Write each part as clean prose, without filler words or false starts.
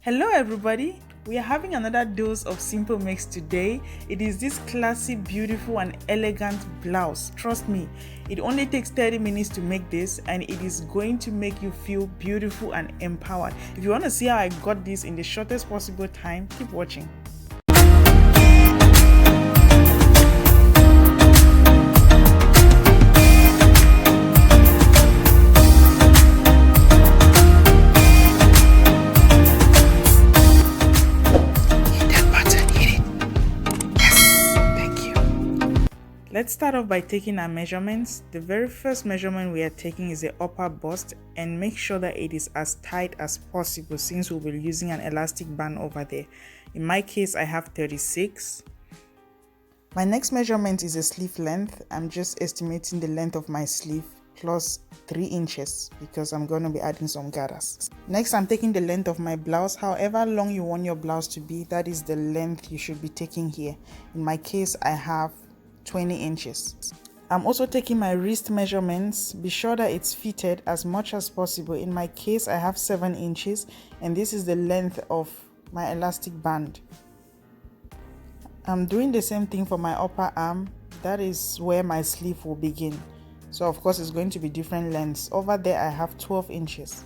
Hello everybody, we are having another dose of simple mix today. It is this classy, beautiful and elegant blouse. Trust me, it only takes 30 minutes to make this and it is going to make you feel beautiful and empowered. If you want to see how I got this in the shortest possible time, keep watching. Let's start off by taking our measurements. The very first measurement we are taking is the upper bust, and make sure that it is as tight as possible since we'll be using an elastic band over there. In my case, I have 36. My next measurement is the sleeve length. I'm just estimating the length of my sleeve plus 3 inches because I'm going to be adding some gathers. Next, I'm taking the length of my blouse. However long you want your blouse to be, that is the length you should be taking here. In my case, I have 20 inches. I'm also taking my wrist measurements. Be sure that it's fitted as much as possible. In my case, I have 7 inches and this is the length of my elastic band. I'm doing the same thing for my upper arm. That is where my sleeve will begin. So of course it's going to be different lengths. Over there I have 12 inches.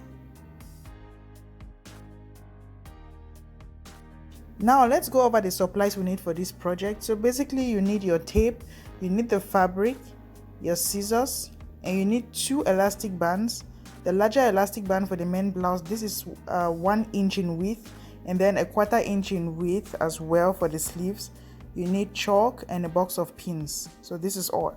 Now let's go over the supplies we need for this project. So basically you need your tape, you need the fabric, your scissors, and you need 2 elastic bands. The larger elastic band for the main blouse, this is 1 inch in width and then a 1/4 inch in width as well for the sleeves. You need chalk and a box of pins. So this is all.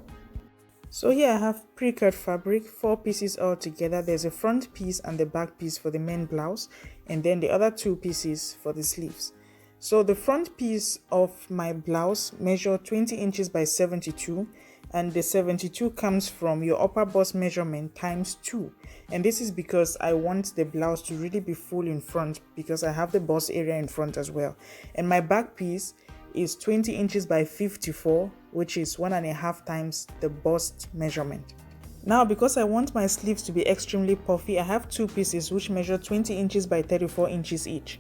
So here I have pre-cut fabric, 4 pieces all together. There's a front piece and the back piece for the main blouse and then the other 2 pieces for the sleeves. So the front piece of my blouse measure 20 inches by 72 and the 72 comes from your upper bust measurement times 2, and this is because I want the blouse to really be full in front because I have the bust area in front as well. And my back piece is 20 inches by 54, which is 1.5 times the bust measurement. Now because I want my sleeves to be extremely puffy, I have 2 pieces which measure 20 inches by 34 inches each.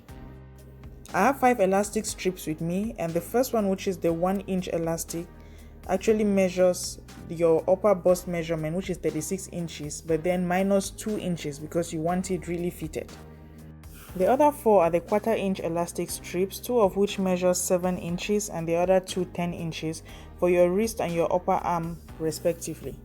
I have 5 elastic strips with me, and the first one, which is the 1 inch elastic, actually measures your upper bust measurement, which is 36 inches, but then minus 2 inches because you want it really fitted. The other 4 are the 1/4 inch elastic strips, 2 of which measure 7 inches and the other 2 10 inches for your wrist and your upper arm respectively.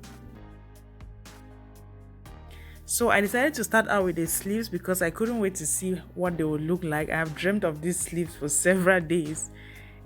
So I decided to start out with the sleeves because I couldn't wait to see what they would look like. I have dreamt of these sleeves for several days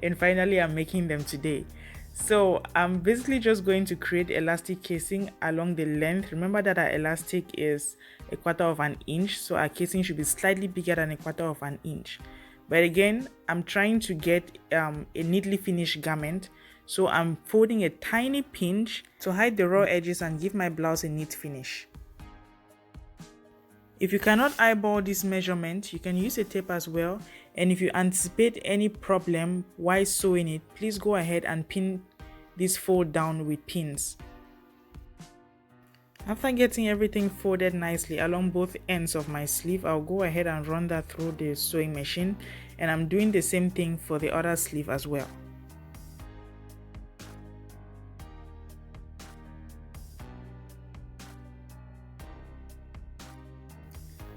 and finally I'm making them today. So I'm basically just going to create elastic casing along the length. Remember that our elastic is 1/4 inch, so our casing should be slightly bigger than 1/4 inch. But again, I'm trying to get a neatly finished garment, so I'm folding a tiny pinch to hide the raw edges and give my blouse a neat finish. If you cannot eyeball this measurement, you can use a tape as well, and if you anticipate any problem while sewing it, please go ahead and pin this fold down with pins. After getting everything folded nicely along both ends of my sleeve, I'll go ahead and run that through the sewing machine, and I'm doing the same thing for the other sleeve as well.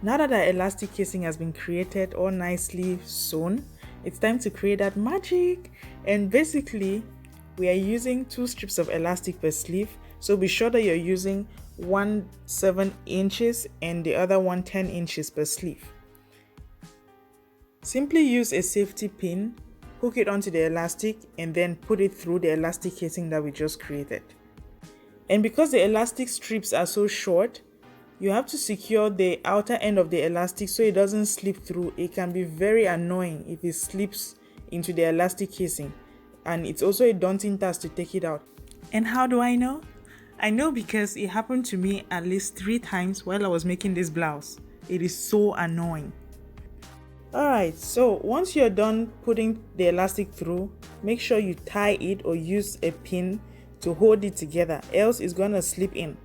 Now that our elastic casing has been created or nicely sewn, it's time to create that magic. And basically, we are using 2 strips of elastic per sleeve. So be sure that you're using 1 7 inches and the other 1 10 inches per sleeve. Simply use a safety pin, hook it onto the elastic and then put it through the elastic casing that we just created. And because the elastic strips are so short, you have to secure the outer end of the elastic so it doesn't slip through. It can be very annoying if it slips into the elastic casing, and it's also a daunting task to take it out. And how do I know? I know because it happened to me at least 3 times while I was making this blouse. It is so annoying. Alright, so once you're done putting the elastic through, make sure you tie it or use a pin to hold it together, else it's gonna slip in.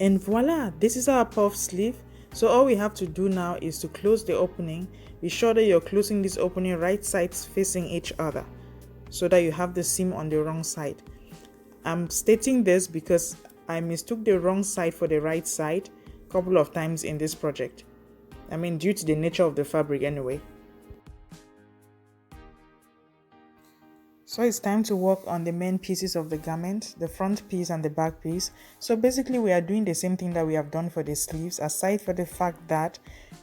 And voila, this is our puff sleeve. So all we have to do now is to close the opening. Be sure that you're closing this opening right sides facing each other so that you have the seam on the wrong side. I'm stating this because I mistook the wrong side for the right side a couple of times in this project. I mean, due to the nature of the fabric anyway. So it's time to work on the main pieces of the garment, the front piece and the back piece. So basically we are doing the same thing that we have done for the sleeves, aside for the fact that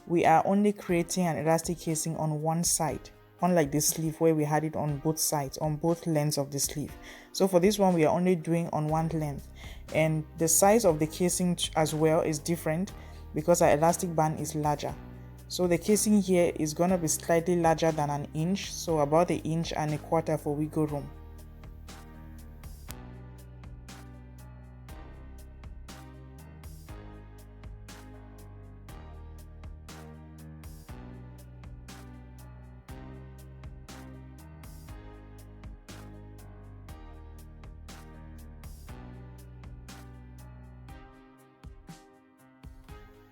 we are only creating an elastic casing on one side, unlike the sleeve where we had it on both sides, on both lengths of the sleeve. So for this one we are only doing on one length, and the size of the casing as well is different because our elastic band is larger. So the casing here is going to be slightly larger than an inch, so about an inch and a quarter for wiggle room.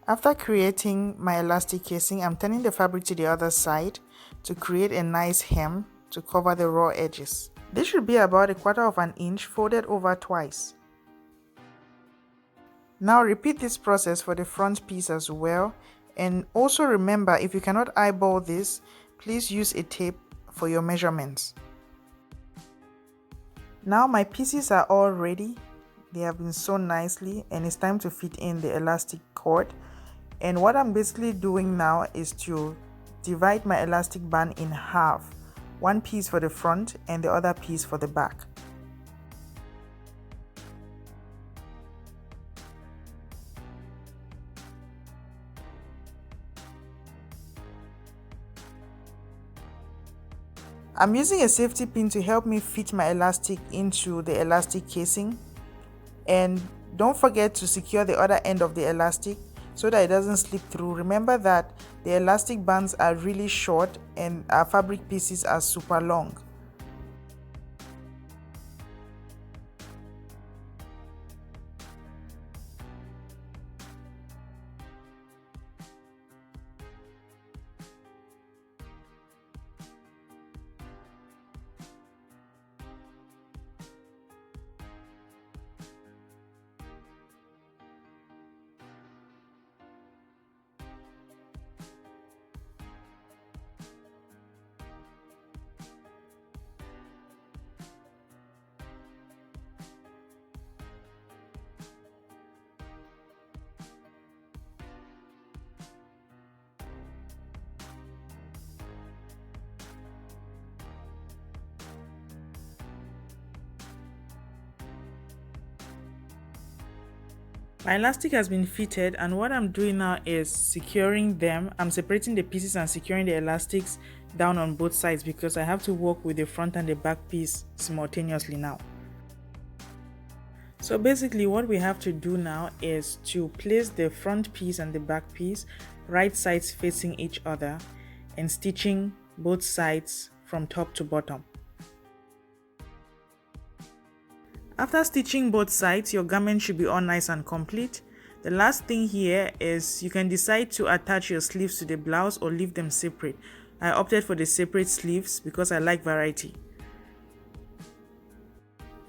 After creating my elastic casing, I'm turning the fabric to the other side to create a nice hem to cover the raw edges. This should be about a quarter of an inch folded over twice. Now repeat this process for the front piece as well, and also remember, if you cannot eyeball this, please use a tape for your measurements. Now my pieces are all ready. They have been sewn nicely and it's time to fit in the elastic cord. And what I'm basically doing now is to divide my elastic band in half, one piece for the front and the other piece for the back. I'm using a safety pin to help me fit my elastic into the elastic casing, and don't forget to secure the other end of the elastic so that it doesn't slip through. Remember that the elastic bands are really short and our fabric pieces are super long. My elastic has been fitted, and what I'm doing now is securing them. I'm separating the pieces and securing the elastics down on both sides because I have to work with the front and the back piece simultaneously now. So basically what we have to do now is to place the front piece and the back piece right sides facing each other and stitching both sides from top to bottom. After stitching both sides, your garment should be all nice and complete. The last thing here is you can decide to attach your sleeves to the blouse or leave them separate. I opted for the separate sleeves because I like variety.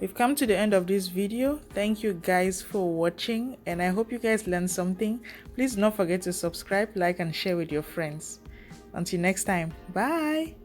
We've come to the end of this video. Thank you guys for watching, and I hope you guys learned something. Please don't forget to subscribe, like and share with your friends. Until next time, bye!